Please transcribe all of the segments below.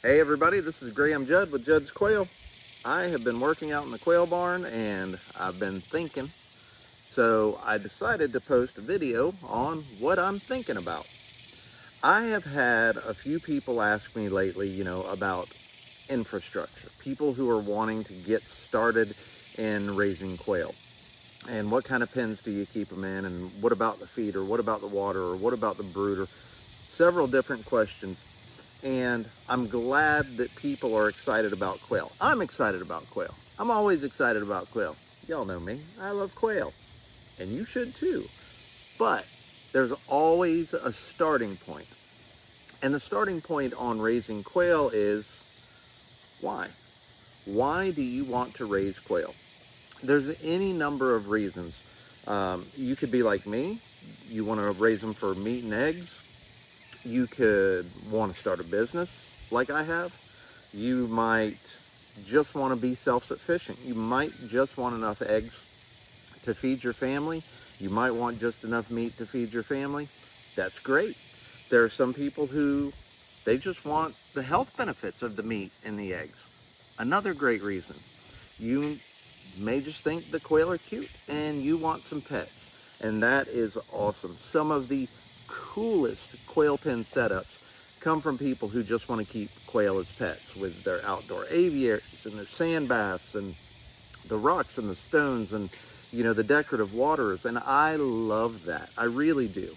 Hey everybody, this is Graham Judd with Judd's Quail. I have been working out in the quail barn and I've been thinking, so I decided to post a video on what I'm thinking about. I have had a few people ask me lately, about infrastructure, people who are wanting to get started in raising quail. And what kind of pens do you keep them in? And what about the feeder? What about the water? Or what about the brooder? Several different questions. And I'm glad that people are excited about quail. I'm excited about quail. I'm always excited about quail. Y'all know me. I love quail. And you should too. But there's always a starting point. And the starting point on raising quail is why? Why do you want to raise quail? There's any number of reasons. You could be like me. You want to raise them for meat and eggs. You could want to start a business like I have. You might just want to be self-sufficient. You might just want enough eggs to feed your family. You might want just enough meat to feed your family. That's great. There are some people who they just want the health benefits of the meat and the eggs. Another great reason. You may just think the quail are cute and you want some pets. And that is awesome. Some of the coolest quail pen setups come from people who just want to keep quail as pets with their outdoor aviaries and their sand baths and the rocks and the stones and the decorative waters, and I love that. I really do.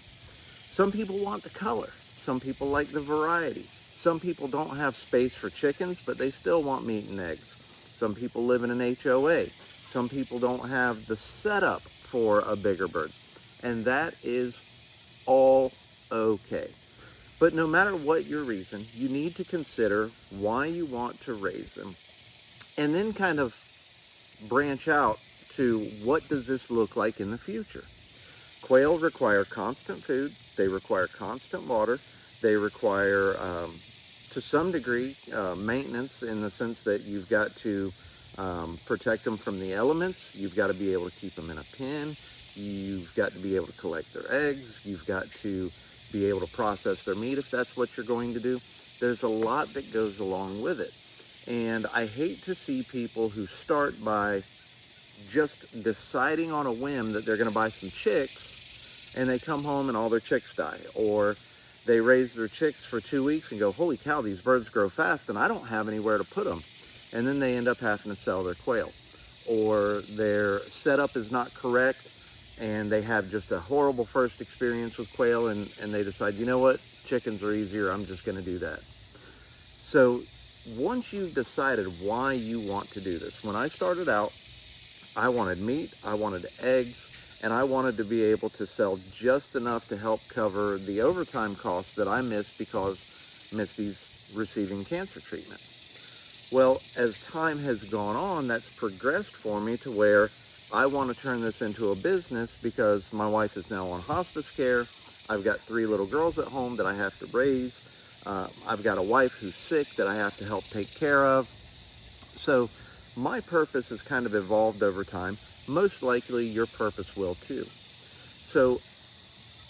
Some people want the color. Some people like the variety. Some people don't have space for chickens, but they still want meat and eggs. Some people live in an HOA. Some people don't have the setup for a bigger bird, and that is all okay. But no matter what your reason, you need to consider why you want to raise them and then kind of branch out to what does this look like in the future. Quail require constant food. They require constant water. They require, to some degree, maintenance in the sense that you've got to protect them from the elements. You've got to be able to keep them in a pen. You've got to be able to collect their eggs. You've got to be able to process their meat if that's what you're going to do. There's a lot that goes along with it. And I hate to see people who start by just deciding on a whim that they're going to buy some chicks and they come home and all their chicks die. Or they raise their chicks for 2 weeks and go, holy cow, these birds grow fast and I don't have anywhere to put them. And then they end up having to sell their quail. Or their setup is not correct and they have just a horrible first experience with quail and they decide, you know what, chickens are easier, I'm just going to do that. So once you've decided why you want to do this, when I started out, I wanted meat, I wanted eggs, and I wanted to be able to sell just enough to help cover the overtime costs that I missed because Misty's receiving cancer treatment. Well, as time has gone on, that's progressed for me to where I want to turn this into a business because my wife is now on hospice care. I've got 3 little girls at home that I have to raise. I've got a wife who's sick that I have to help take care of. So my purpose has kind of evolved over time. Most likely your purpose will too. So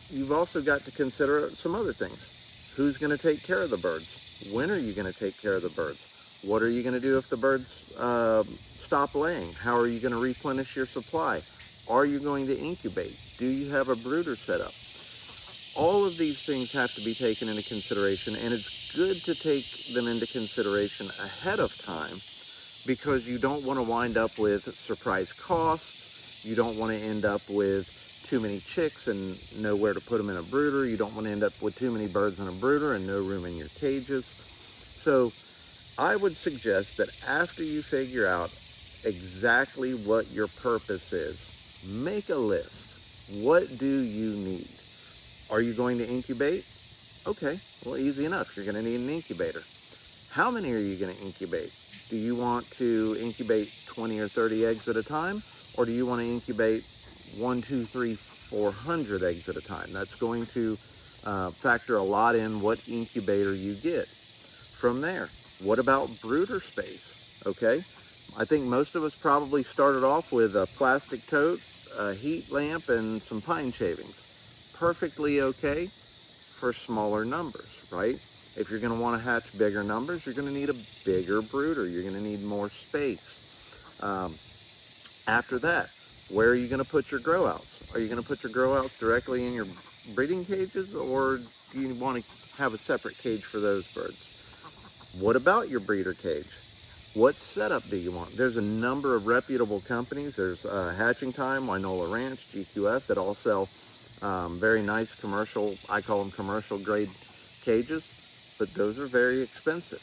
you've also got to consider some other things. Who's going to take care of the birds? When are you going to take care of the birds? What are you going to do if the birds stop laying? How are you going to replenish your supply? Are you going to incubate? Do you have a brooder set up? All of these things have to be taken into consideration, and it's good to take them into consideration ahead of time because you don't want to wind up with surprise costs. You don't want to end up with too many chicks and nowhere to put them in a brooder. You don't want to end up with too many birds in a brooder and no room in your cages. So I would suggest that after you figure out exactly what your purpose is, make a list. What do you need? Are you going to incubate? Okay, well, easy enough. You're going to need an incubator. How many are you going to incubate? Do you want to incubate 20 or 30 eggs at a time? Or do you want to incubate 1, 2, 3, 400 eggs at a time? That's going to factor a lot in what incubator you get. From there, what about brooder space? Okay, I think most of us probably started off with a plastic tote, a heat lamp, and some pine shavings. Perfectly okay for smaller numbers, right? If you're going to want to hatch bigger numbers, you're going to need a bigger brooder. You're going to need more space. After that, where are you going to put your grow outs? Are you going to put your grow outs directly in your breeding cages, or do you want to have a separate cage for those birds? What about your breeder cage? What setup do you want? There's a number of reputable companies. There's Hatching Time, Winola Ranch, GQF, that all sell very nice commercial, I call them commercial grade cages, but those are very expensive.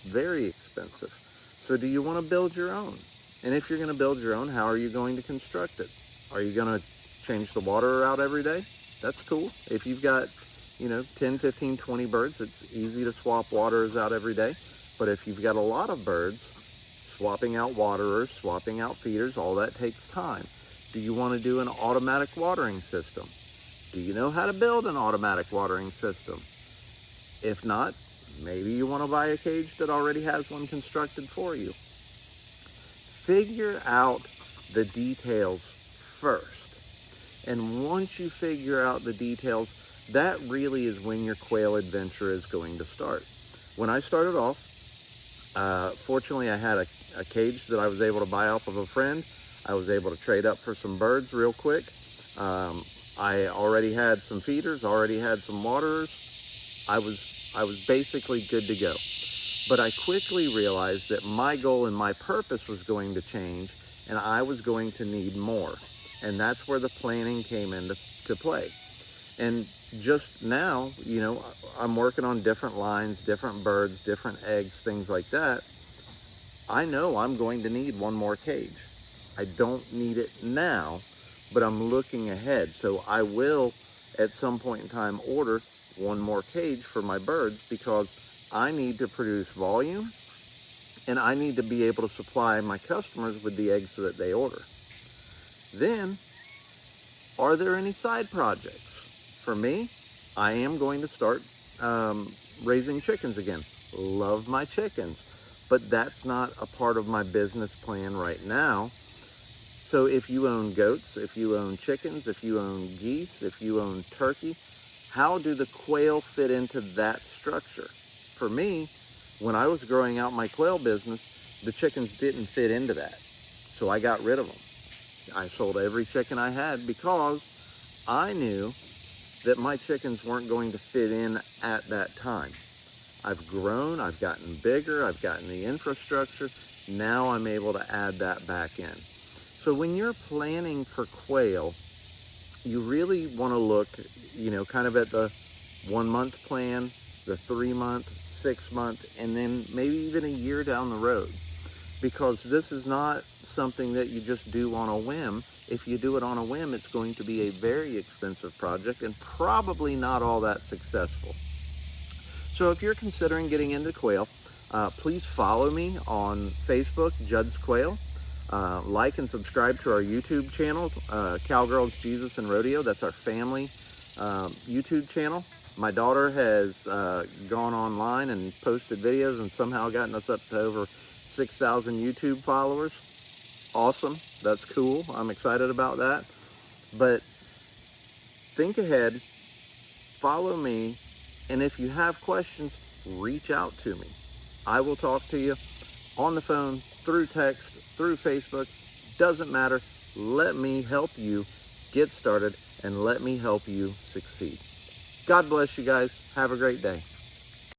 Very expensive. So do you want to build your own? And if you're going to build your own, how are you going to construct it? Are you going to change the water out every day? That's cool. If you've got, 10, 15, 20 birds, it's easy to swap waterers out every day. But if you've got a lot of birds, swapping out waterers, swapping out feeders, all that takes time. Do you want to do an automatic watering system? Do you know how to build an automatic watering system? If not, maybe you want to buy a cage that already has one constructed for you. Figure out the details first. And once you figure out the details, that really is when your quail adventure is going to start. When I started off, fortunately I had a cage that I was able to buy off of a friend. I was able to trade up for some birds real quick. I already had some feeders, already had some waterers. I was basically good to go. But I quickly realized that my goal and my purpose was going to change, and I was going to need more. And that's where the planning came into play. And just now, I'm working on different lines, different birds, different eggs, things like that. I know I'm going to need one more cage. I don't need it now, but I'm looking ahead. So I will, at some point in time, order one more cage for my birds, because I need to produce volume, and I need to be able to supply my customers with the eggs that they order. Then, are there any side projects? For me, I am going to start raising chickens again. Love my chickens, but that's not a part of my business plan right now. So if you own goats, if you own chickens, if you own geese, if you own turkey, how do the quail fit into that structure? For me, when I was growing out my quail business, the chickens didn't fit into that. So I got rid of them. I sold every chicken I had because I knew that my chickens weren't going to fit in at that time. I've grown, I've gotten bigger, I've gotten the infrastructure. Now I'm able to add that back in. So when you're planning for quail, you really want to look, kind of at the 1 month plan, the 3 month, 6 month, and then maybe even a year down the road. Because this is not something that you just do on a whim. If you do it on a whim, it's going to be a very expensive project and probably not all that successful. So if you're considering getting into quail, please follow me on Facebook, Judd's Quail. Like and subscribe to our YouTube channel, Cowgirls, Jesus, and Rodeo. That's our family YouTube channel. My daughter has gone online and posted videos and somehow gotten us up to over 6,000 YouTube followers. Awesome. That's cool. I'm excited about that. But think ahead, follow me, and if you have questions, reach out to me. I will talk to you on the phone, through text, through Facebook. Doesn't matter. Let me help you get started, and let me help you succeed. God bless you guys. Have a great day.